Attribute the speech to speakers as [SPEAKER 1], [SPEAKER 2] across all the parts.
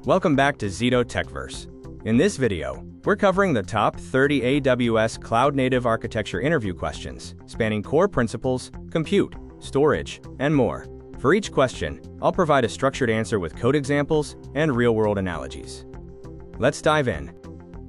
[SPEAKER 1] Welcome back to Zito Techverse. In this video, we're covering the top 30 AWS cloud-native architecture interview questions, spanning core principles, compute, storage, and more. For each question, I'll provide a structured answer with code examples and real-world analogies. Let's dive in.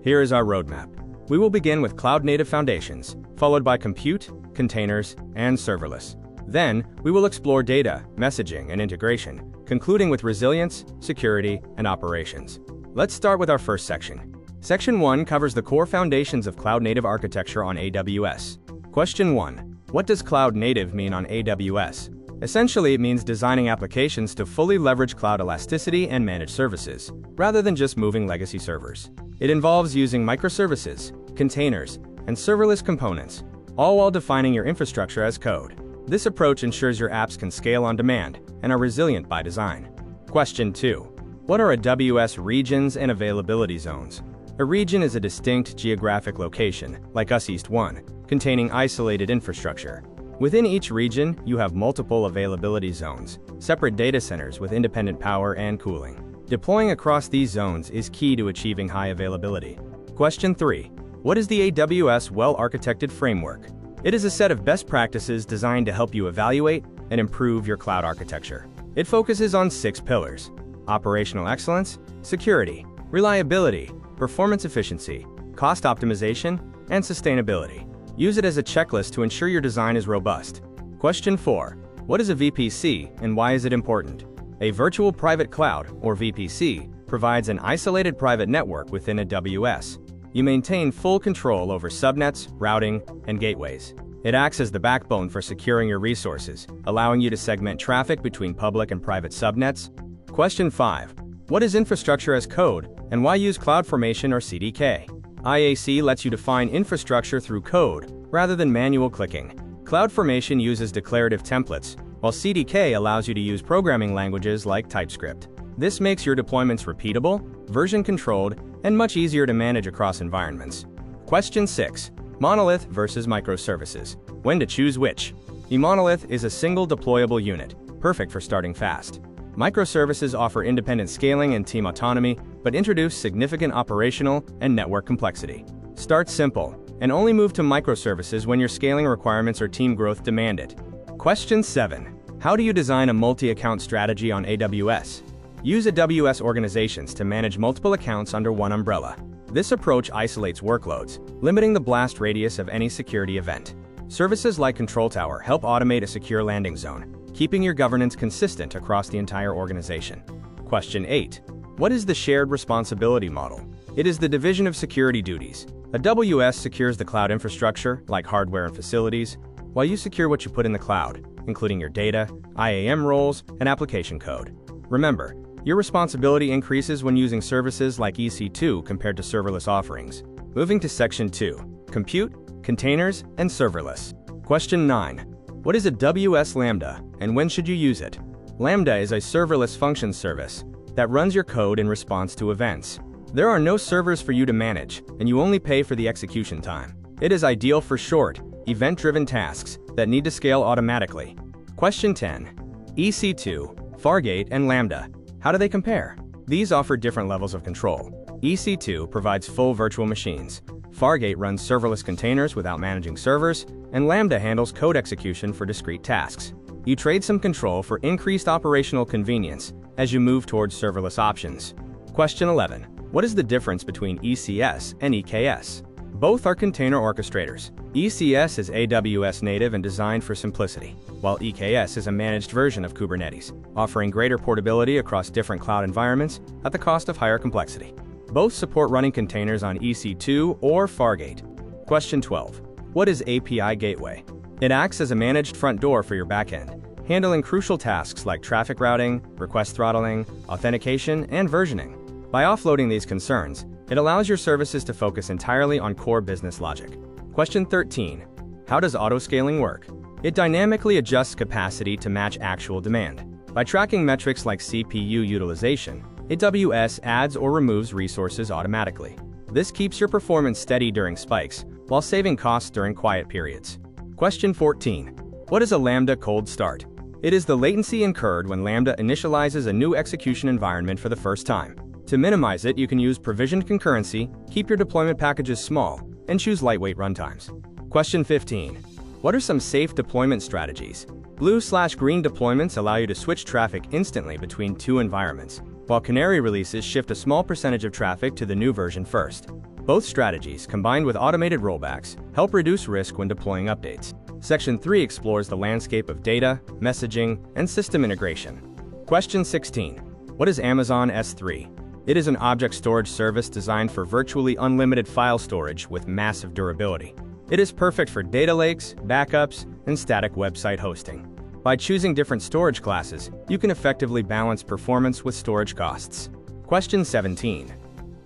[SPEAKER 1] Here is our roadmap. We will begin with cloud-native foundations, followed by compute, containers, and serverless. Then, we will explore data, messaging, and integration, concluding with resilience, security, and operations. Let's start with our first section. Section 1 covers the core foundations of cloud-native architecture on AWS. Question 1. What does cloud-native mean on AWS? Essentially, it means designing applications to fully leverage cloud elasticity and managed services, rather than just moving legacy servers. It involves using microservices, containers, and serverless components, all while defining your infrastructure as code. This approach ensures your apps can scale on demand and are resilient by design. Question 2. What are AWS regions and availability zones? A region is a distinct geographic location, like US East 1, containing isolated infrastructure. Within each region, you have multiple availability zones, separate data centers with independent power and cooling. Deploying across these zones is key to achieving high availability. Question 3. What is the AWS well-architected framework? It is a set of best practices designed to help you evaluate and improve your cloud architecture. It focuses on 6 pillars: operational excellence, security, reliability, performance efficiency, cost optimization, and sustainability. Use it as a checklist to ensure your design is robust. Question 4. What is a VPC and why is it important? A virtual private cloud, or VPC, provides an isolated private network within AWS. You maintain full control over subnets, routing, and gateways. It acts as the backbone for securing your resources, allowing you to segment traffic between public and private subnets. Question 5. What is infrastructure as code, and why use CloudFormation or CDK? IAC lets you define infrastructure through code, rather than manual clicking. CloudFormation uses declarative templates, while CDK allows you to use programming languages like TypeScript. This makes your deployments repeatable, version-controlled, and much easier to manage across environments. Question 6. Monolith versus microservices. When to choose which? A monolith is a single deployable unit, perfect for starting fast. Microservices offer independent scaling and team autonomy, but introduce significant operational and network complexity. Start simple, and only move to microservices when your scaling requirements or team growth demand it. Question 7. How do you design a multi-account strategy on AWS? Use AWS organizations to manage multiple accounts under one umbrella. This approach isolates workloads, limiting the blast radius of any security event. Services like Control Tower help automate a secure landing zone, keeping your governance consistent across the entire organization. Question 8. What is the shared responsibility model? It is the division of security duties. AWS secures the cloud infrastructure, like hardware and facilities, while you secure what you put in the cloud, including your data, IAM roles, and application code. Remember, your responsibility increases when using services like EC2 compared to serverless offerings. Moving to Section 2. Compute, containers, and serverless. Question 9. What is AWS Lambda, and when should you use it? Lambda is a serverless function service that runs your code in response to events. There are no servers for you to manage, and you only pay for the execution time. It is ideal for short, event-driven tasks that need to scale automatically. Question 10. EC2, Fargate, and Lambda. How do they compare? These offer different levels of control. EC2 provides full virtual machines. Fargate runs serverless containers without managing servers, and Lambda handles code execution for discrete tasks. You trade some control for increased operational convenience as you move towards serverless options. Question 11. What is the difference between ECS and EKS? Both are container orchestrators. ECS is AWS native and designed for simplicity, while EKS is a managed version of Kubernetes, offering greater portability across different cloud environments at the cost of higher complexity. Both support running containers on EC2 or Fargate. Question 12. What is API Gateway? It acts as a managed front door for your backend, handling crucial tasks like traffic routing, request throttling, authentication, and versioning. By offloading these concerns, it allows your services to focus entirely on core business logic. Question 13. How does autoscaling work? It dynamically adjusts capacity to match actual demand. By tracking metrics like CPU utilization, AWS adds or removes resources automatically. This keeps your performance steady during spikes, while saving costs during quiet periods. Question 14. What is a Lambda cold start? It is the latency incurred when Lambda initializes a new execution environment for the first time. To minimize it, you can use provisioned concurrency, keep your deployment packages small, and choose lightweight runtimes. Question 15. What are some safe deployment strategies? Blue/green deployments allow you to switch traffic instantly between two environments, while canary releases shift a small percentage of traffic to the new version first. Both strategies, combined with automated rollbacks, help reduce risk when deploying updates. Section 3 explores the landscape of data, messaging, and system integration. Question 16. What is Amazon S3? It is an object storage service designed for virtually unlimited file storage with massive durability. It is perfect for data lakes, backups, and static website hosting. By choosing different storage classes, you can effectively balance performance with storage costs. Question 17.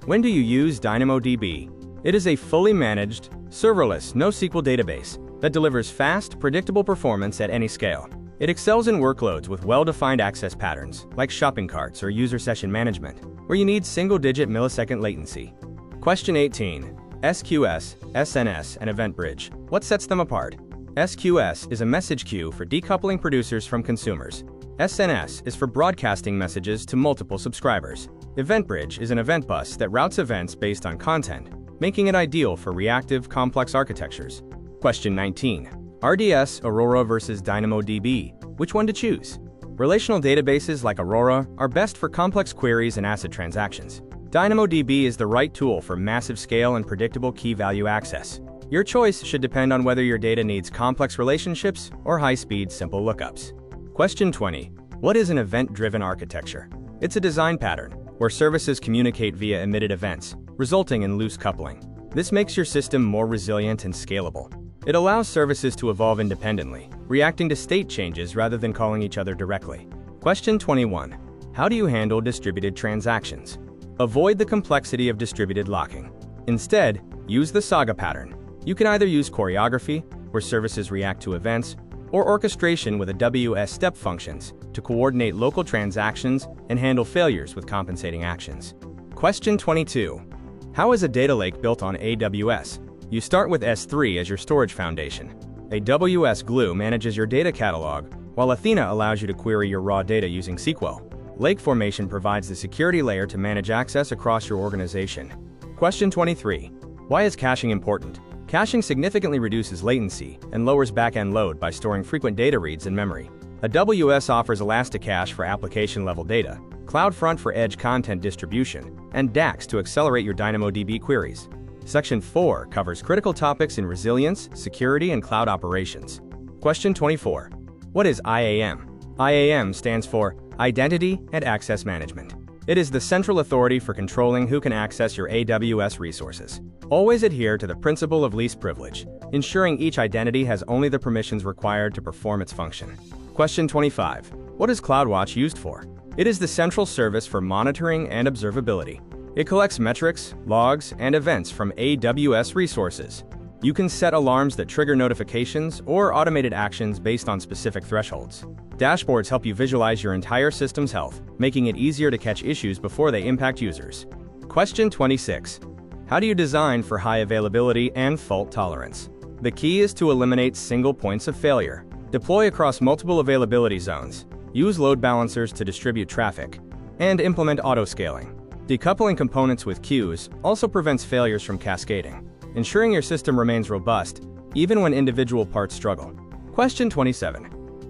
[SPEAKER 1] When do you use DynamoDB? It is a fully managed, serverless, NoSQL database that delivers fast, predictable performance at any scale. It excels in workloads with well-defined access patterns, like shopping carts or user session management, where you need single-digit millisecond latency. Question 18. SQS, SNS, and EventBridge. What sets them apart? SQS is a message queue for decoupling producers from consumers. SNS is for broadcasting messages to multiple subscribers. EventBridge is an event bus that routes events based on content, making it ideal for reactive, complex architectures. Question 19. RDS, Aurora versus DynamoDB. Which one to choose? Relational databases like Aurora are best for complex queries and ACID transactions. DynamoDB is the right tool for massive scale and predictable key-value access. Your choice should depend on whether your data needs complex relationships or high-speed, simple lookups. Question 20. What is an event-driven architecture? It's a design pattern where services communicate via emitted events, resulting in loose coupling. This makes your system more resilient and scalable. It allows services to evolve independently, reacting to state changes rather than calling each other directly. Question 21. How do you handle distributed transactions? Avoid the complexity of distributed locking. Instead, use the saga pattern. You can either use choreography, where services react to events, or orchestration with AWS step functions to coordinate local transactions and handle failures with compensating actions. Question 22. How is a data lake built on AWS? You start with S3 as your storage foundation. AWS Glue manages your data catalog, while Athena allows you to query your raw data using SQL. Lake Formation provides the security layer to manage access across your organization. Question 23. Why is caching important? Caching significantly reduces latency and lowers back-end load by storing frequent data reads in memory. AWS offers ElastiCache for application-level data, CloudFront for edge content distribution, and DAX to accelerate your DynamoDB queries. Section 4 covers critical topics in resilience, security, and cloud operations. Question 24. What is IAM? IAM stands for Identity and Access Management. It is the central authority for controlling who can access your AWS resources. Always adhere to the principle of least privilege, ensuring each identity has only the permissions required to perform its function. Question 25. What is CloudWatch used for? It is the central service for monitoring and observability. It collects metrics, logs, and events from AWS resources. You can set alarms that trigger notifications or automated actions based on specific thresholds. Dashboards help you visualize your entire system's health, making it easier to catch issues before they impact users. Question 26. How do you design for high availability and fault tolerance? The key is to eliminate single points of failure. Deploy across multiple availability zones. Use load balancers to distribute traffic. And implement auto-scaling. Decoupling components with queues also prevents failures from cascading, ensuring your system remains robust even when individual parts struggle. Question 27.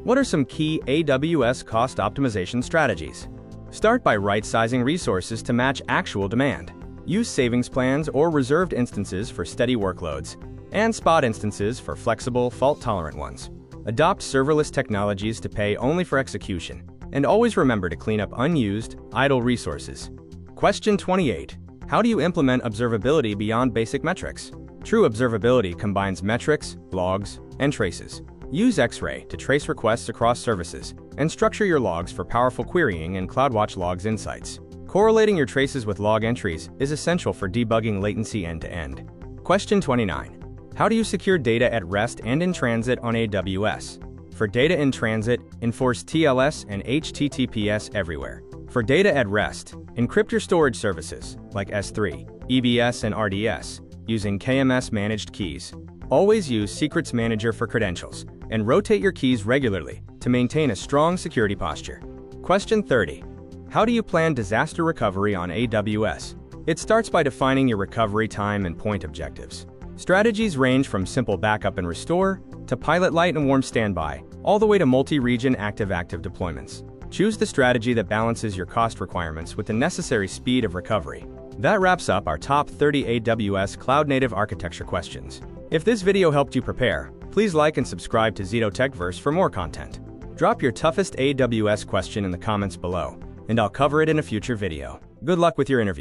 [SPEAKER 1] What are some key AWS cost optimization strategies? Start by right-sizing resources to match actual demand. Use savings plans or reserved instances for steady workloads, and spot instances for flexible, fault-tolerant ones. Adopt serverless technologies to pay only for execution, and always remember to clean up unused, idle resources. Question 28. How do you implement observability beyond basic metrics? True observability combines metrics, logs, and traces. Use X-Ray to trace requests across services, and structure your logs for powerful querying and CloudWatch logs insights. Correlating your traces with log entries is essential for debugging latency end-to-end. Question 29. How do you secure data at rest and in transit on AWS? For data in transit, enforce TLS and HTTPS everywhere. For data at rest, encrypt your storage services, like S3, EBS, and RDS, using KMS-managed keys. Always use Secrets Manager for credentials, and rotate your keys regularly to maintain a strong security posture. Question 30. How do you plan disaster recovery on AWS? It starts by defining your recovery time and point objectives. Strategies range from simple backup and restore, to pilot light and warm standby, all the way to multi-region active-active deployments. Choose the strategy that balances your cost requirements with the necessary speed of recovery. That wraps up our top 30 AWS cloud-native architecture questions. If this video helped you prepare, please like and subscribe to Zito TechVerse for more content. Drop your toughest AWS question in the comments below, and I'll cover it in a future video. Good luck with your interview.